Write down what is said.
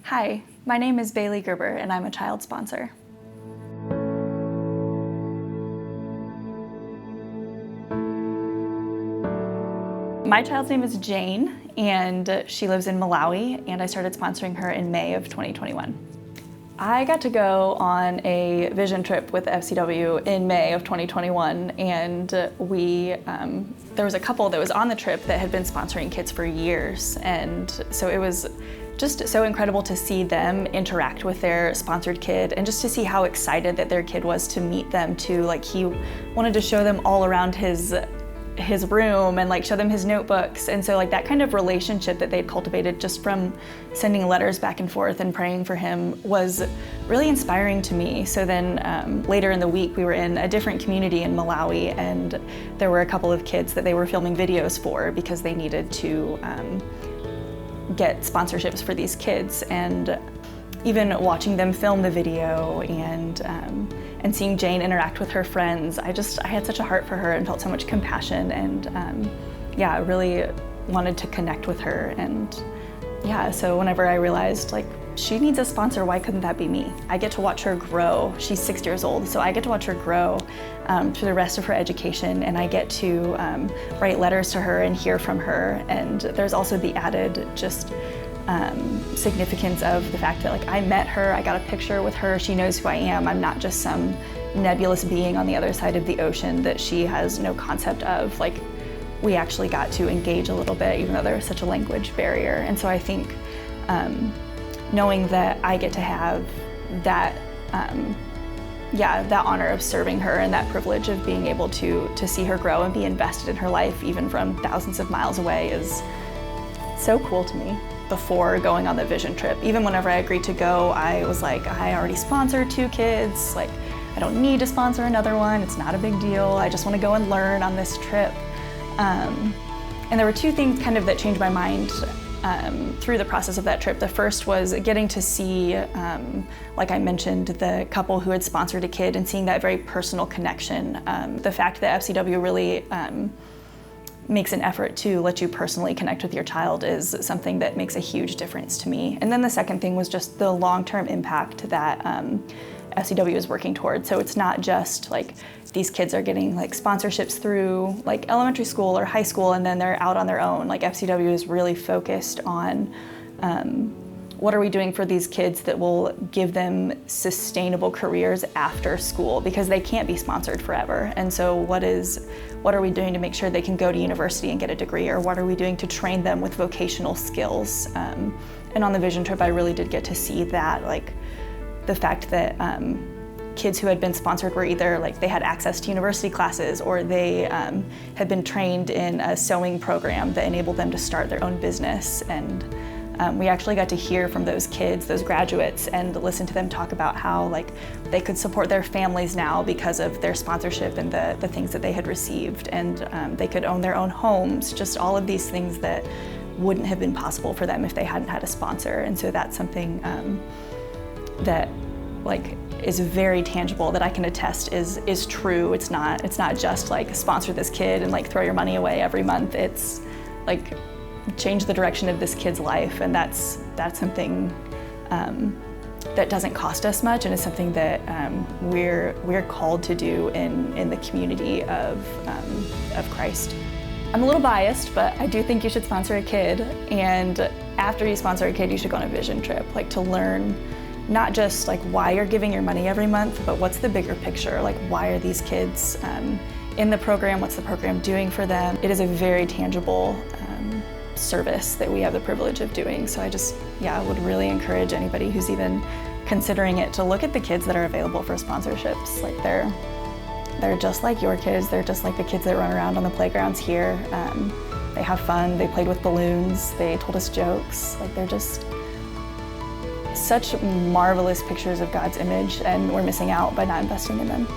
Hi, my name is Bailey Gerber and I'm a child sponsor. My child's name is Jane and she lives in Malawi, and I started sponsoring her in May of 2021. I got to go on a vision trip with FCW in May of 2021, and there was a couple that was on the trip that had been sponsoring kids for years, and so it was just so incredible to see them interact with their sponsored kid and just to see how excited that their kid was to meet them too. Like, he wanted to show them all around his room and like show them his notebooks, and so like that kind of relationship that they'd cultivated just from sending letters back and forth and praying for him was really inspiring to me. So then later in the week we were in a different community in Malawi, and there were a couple of kids that they were filming videos for because they needed to get sponsorships for these kids. And even watching them film the video and seeing Jane interact with her friends, I had such a heart for her and felt so much compassion, and I really wanted to connect with her. And so whenever I realized like she needs a sponsor, why couldn't that be me? I get to watch her grow. She's 6 years old, so I get to watch her grow through the rest of her education, and I get to write letters to her and hear from her. And there's also the added significance of the fact that like I met her, I got a picture with her, she knows who I am. I'm not just some nebulous being on the other side of the ocean that she has no concept of. Like, we actually got to engage a little bit, even though there's such a language barrier. And so I think knowing that I get to have that that honor of serving her and that privilege of being able to see her grow and be invested in her life even from thousands of miles away is so cool to me. Before going on the vision trip, even whenever I agreed to go, I was like, I already sponsored 2 kids, like I don't need to sponsor another one, it's not a big deal, I just want to go and learn on this trip. And there were 2 things kind of that changed my mind through the process of that trip. The first was getting to see, like I mentioned, the couple who had sponsored a kid and seeing that very personal connection. The fact that FCW really makes an effort to let you personally connect with your child is something that makes a huge difference to me. And then the second thing was just the long-term impact that FCW is working towards. So it's not just like these kids are getting like sponsorships through like elementary school or high school and then they're out on their own. Like, FCW is really focused on what are we doing for these kids that will give them sustainable careers after school, because they can't be sponsored forever. And so what are we doing to make sure they can go to university and get a degree, or what are we doing to train them with vocational skills? And on the vision trip, I really did get to see that, like the fact that kids who had been sponsored were either like they had access to university classes, or they had been trained in a sewing program that enabled them to start their own business. And we actually got to hear from those kids, those graduates, and listen to them talk about how like they could support their families now because of their sponsorship and the things that they had received, and they could own their own homes, just all of these things that wouldn't have been possible for them if they hadn't had a sponsor. And so that's something that like is very tangible, that I can attest is true. It's not just like sponsor this kid and like throw your money away every month. It's like change the direction of this kid's life, and that's something that doesn't cost us much, and is something that we're called to do in the community of Christ. I'm a little biased, but I do think you should sponsor a kid, and after you sponsor a kid, you should go on a vision trip, like to learn not just like why you're giving your money every month, but what's the bigger picture, like why are these kids in the program, what's the program doing for them. It is a very tangible service that we have the privilege of doing. So I would really encourage anybody who's even considering it to look at the kids that are available for sponsorships. Like they're just like your kids, they're just like the kids that run around on the playgrounds here. They have fun, they played with balloons, they told us jokes. Like, they're just such marvelous pictures of God's image, and we're missing out by not investing in them.